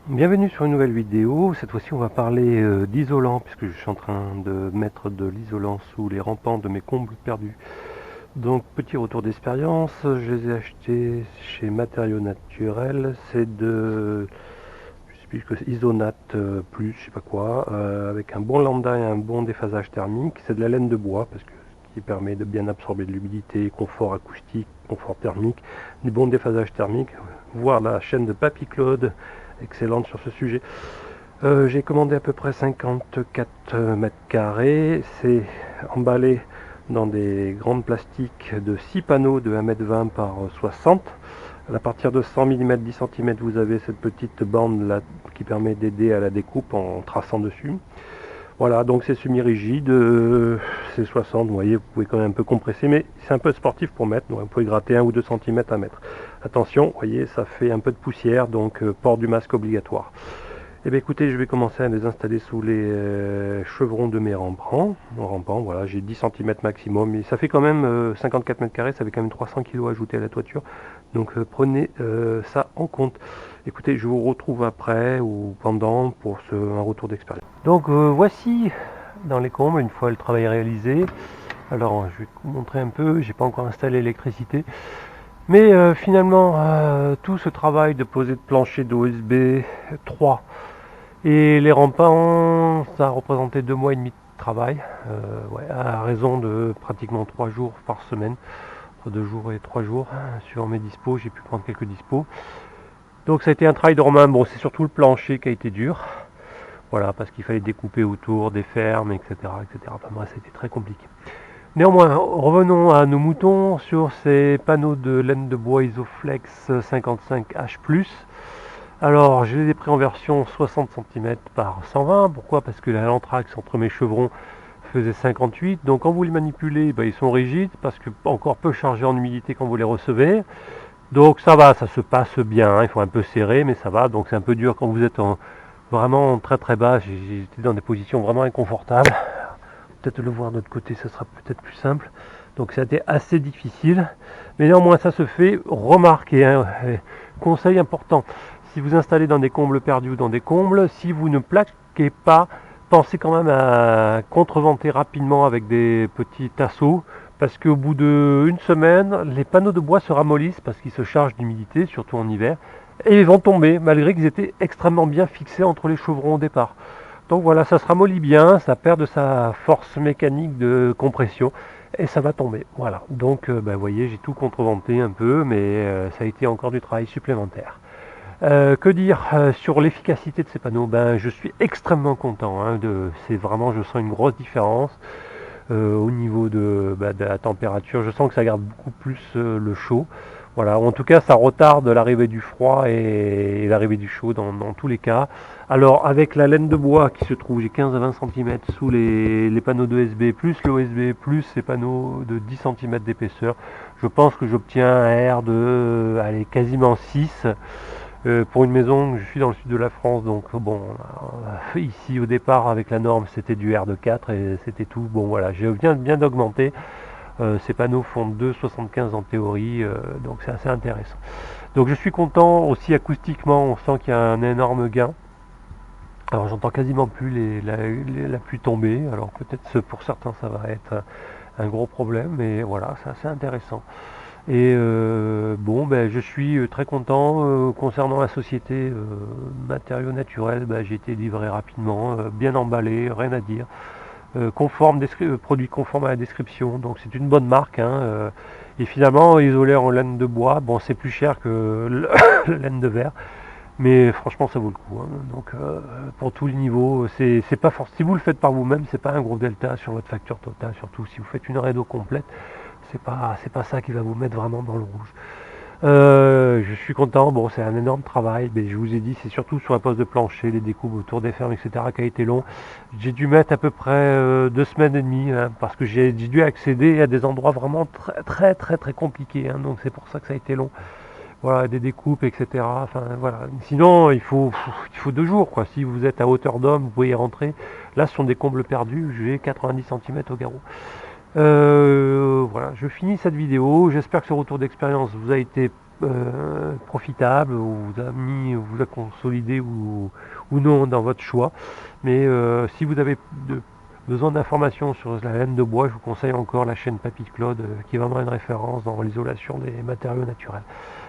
Bienvenue sur une nouvelle vidéo. Cette fois-ci on va parler d'isolant, puisque je suis en train de mettre de l'isolant sous les rampants de mes combles perdus. Donc petit retour d'expérience, je les ai achetés chez Matériaux Naturels. C'est de, je sais plus que c'est Isonat plus, je sais pas quoi, avec un bon lambda et un bon déphasage thermique. C'est de la laine de bois, parce que ce qui permet de bien absorber de l'humidité, confort acoustique, confort thermique, des bons déphasages thermiques. Voir la chaîne de Papy Claude, excellente sur ce sujet. J'ai commandé à peu près 54 mètres carrés. C'est emballé dans des grandes plastiques de 6 panneaux de 1,20 m par 60. À partir de 100 mm 10 cm, vous avez cette petite bande là qui permet d'aider à la découpe en traçant dessus. Voilà, donc c'est semi-rigide, c'est 60, vous voyez, vous pouvez quand même un peu compresser, mais c'est un peu sportif pour mettre, donc vous pouvez gratter 1 ou 2 cm à mettre. Attention, vous voyez, ça fait un peu de poussière, donc port du masque obligatoire. Et bien écoutez, je vais commencer à les installer sous les chevrons de mes rampants. Voilà, j'ai 10 cm maximum, et ça fait quand même 54 mètres carrés, ça fait quand même 300 kg ajoutés à la toiture, donc prenez ça en compte. Écoutez, je vous retrouve après ou pendant pour un retour d'expérience. Donc voici dans les combles, une fois le travail réalisé. Alors je vais vous montrer un peu, j'ai pas encore installé l'électricité. Mais finalement, tout ce travail de poser de plancher d'OSB 3 et les rampants, ça a représenté 2 mois et demi de travail, à raison de pratiquement 3 jours par semaine, entre 2 jours et 3 jours, sur mes dispos, j'ai pu prendre quelques dispos. Donc ça a été un travail de romain, bon c'est surtout le plancher qui a été dur, voilà, parce qu'il fallait découper autour des fermes, etc. Enfin bref, c'était très compliqué. Néanmoins, revenons à nos moutons sur ces panneaux de laine de bois Isoflex 55H+. Alors, je les ai pris en version 60 cm par 120. Pourquoi? Parce que l'anthrax entre mes chevrons faisait 58. Donc, quand vous les manipulez, ils sont rigides, parce que encore peu chargés en humidité quand vous les recevez. Donc, ça va, ça se passe bien. Il faut un peu serrer, mais ça va. Donc, c'est un peu dur quand vous êtes vraiment très très bas. J'étais dans des positions vraiment inconfortables. Peut-être le voir de l'autre côté, ça sera peut-être plus simple. Donc ça a été assez difficile, mais néanmoins ça se fait remarquer. Conseil important, si vous installez dans des combles perdus ou dans des combles, si vous ne plaquez pas, pensez quand même à contreventer rapidement avec des petits tasseaux, parce qu'au bout d'une semaine, les panneaux de bois se ramollissent parce qu'ils se chargent d'humidité, surtout en hiver, et ils vont tomber, malgré qu'ils étaient extrêmement bien fixés entre les chevrons au départ. Donc voilà, ça se ramollit bien, ça perd de sa force mécanique de compression et ça va tomber. Voilà, donc vous voyez, j'ai tout contreventé un peu, mais ça a été encore du travail supplémentaire. Que dire sur l'efficacité de ces panneaux? Je suis extrêmement content. C'est vraiment, je sens une grosse différence au niveau de la température. Je sens que ça garde beaucoup plus le chaud. Voilà, en tout cas, ça retarde l'arrivée du froid et l'arrivée du chaud dans tous les cas. Alors, avec la laine de bois qui se trouve, j'ai 15 à 20 cm sous les panneaux d'OSB, plus l'OSB, plus ces panneaux de 10 cm d'épaisseur, je pense que j'obtiens un R de quasiment 6. Pour une maison, je suis dans le sud de la France, donc bon, ici au départ avec la norme c'était du R de 4 et c'était tout. Bon voilà, je viens bien d'augmenter. Ces panneaux font 2,75 en théorie, donc c'est assez intéressant. Donc je suis content aussi acoustiquement, on sent qu'il y a un énorme gain. Alors j'entends quasiment plus la pluie tomber, alors peut-être pour certains ça va être un gros problème, mais voilà, c'est assez intéressant. Et je suis très content concernant la société Matériaux Naturels. J'ai été livré rapidement, bien emballé, rien à dire. Produit conforme à la description, donc c'est une bonne marque. Et finalement, isolé en laine de bois, bon, c'est plus cher que la laine de verre, mais franchement, ça vaut le coup. Donc, pour tous les niveaux, c'est pas forcément. Si vous le faites par vous-même, c'est pas un gros delta sur votre facture totale, surtout si vous faites une rédo complète. C'est pas ça qui va vous mettre vraiment dans le rouge. Je suis content, bon c'est un énorme travail, mais je vous ai dit c'est surtout sur la poste de plancher, les découpes autour des fermes, etc. qui a été long. J'ai dû mettre à peu près 2 semaines et demie, parce que j'ai dû accéder à des endroits vraiment très compliqués, donc c'est pour ça que ça a été long. Voilà, des découpes, etc. Enfin voilà. Sinon il faut 2 jours quoi. Si vous êtes à hauteur d'homme, vous pouvez y rentrer. Là ce sont des combles perdus, j'ai 90 cm au garrot. Voilà, je finis cette vidéo. J'espère que ce retour d'expérience vous a été profitable, ou vous a consolidé ou non dans votre choix. Mais si vous avez besoin d'informations sur la laine de bois, je vous conseille encore la chaîne Papy Claude, qui est vraiment une référence dans l'isolation des matériaux naturels.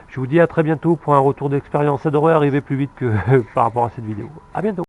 Je vous dis à très bientôt pour un retour d'expérience. Ça devrait arriver plus vite que par rapport à cette vidéo. À bientôt.